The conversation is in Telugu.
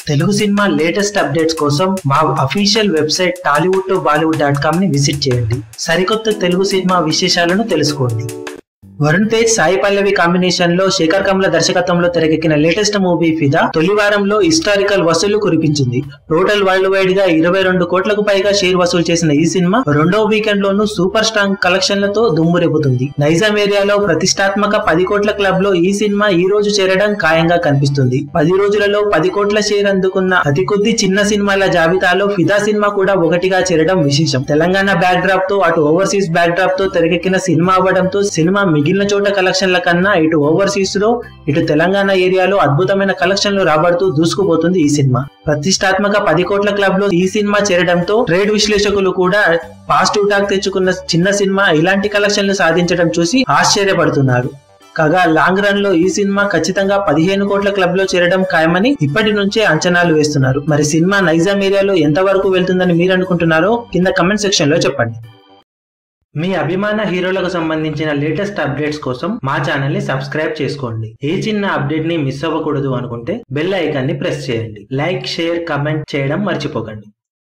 తెలుగు సినిమా లేటెస్ట్ అప్డేట్స్ కోసం మా అఫీషియల్ వెబ్సైట్ tollywood2bollywood.com ని విజిట్ చేయండి. సరికొత్త తెలుగు సినిమా విశేషాలను తెలుసుకోండి. వరుణ్ తేజ్ సాయి పల్లవి కాంబినేషన్ లో శేఖర్ కమ్ల దర్శకత్వంలో తెరకెక్కిన లేటెస్ట్ మూవీ ఫిదా తొలి వారంలో హిస్టారికల్ వసూళ్లు కురిపించింది. టోటల్ వరల్డ్ వైడ్ గా 22 కోట్లకు పైగా షేర్ వసూలు చేసిన ఈ సినిమా రెండో వీకెండ్ లోనూ సూపర్ స్ట్రాంగ్ కలెక్షన్లతో దుమ్మురేపుతుంది. నైజాం ఏరియాలో ప్రతిష్టాత్మక 10 కోట్ల క్లబ్ లో ఈ సినిమా ఈ రోజు చేరడం ఖాయంగా కనిపిస్తుంది. 10 రోజులలో 10 కోట్ల షేర్ అందుకున్న అతి కొద్ది చిన్న సినిమాల జాబితాలో ఫిదా సినిమా కూడా ఒకటిగా చేరడం విశేషం. తెలంగాణ బ్యాక్ డ్రాప్ తో అటు ఓవర్సీస్ బ్యాక్ డ్రాప్ తో తెరకెక్కిన సినిమా అవ్వడంతో సినిమా మిగిలిన చోట కలెక్షన్ల కన్నా ఇటు ఓవర్సీస్ లో ఇటు తెలంగాణ ఏరియాలో అద్భుతమైన కలెక్షన్లు రాబడుతూ దూసుకుపోతుంది ఈ సినిమా. ప్రతిష్టాత్మక 10 కోట్ల క్లబ్ లో ఈ సినిమా చేరడంతో ట్రేడ్ విశ్లేషకులు కూడా పాజిటివ్ టాక్ తెచ్చుకున్న చిన్న సినిమా ఇలాంటి కలెక్షన్లు సాధించడం చూసి ఆశ్చర్యపడుతున్నారు. కాగా లాంగ్ రన్ లో ఈ సినిమా ఖచ్చితంగా 15 కోట్ల క్లబ్ లో చేరడం ఖాయమని ఇప్పటి నుంచే అంచనాలు వేస్తున్నారు. మరి సినిమా నైజాం ఏరియాలో ఎంత వరకు వెళ్తుందని మీరు అనుకుంటున్నారో కింద కమెంట్ సెక్షన్ లో చెప్పండి. మీ అభిమాన హీరోలకు సంబంధించిన లేటెస్ట్ అప్డేట్స్ కోసం మా ఛానల్ ని సబ్స్క్రైబ్ చేసుకోండి. ఏ చిన్న అప్డేట్ ని మిస్ అవ్వకూడదు అనుకుంటే బెల్ ఐకాన్ ని ప్రెస్ చేయండి. లైక్, షేర్, కమెంట్ చేయడం మర్చిపోకండి.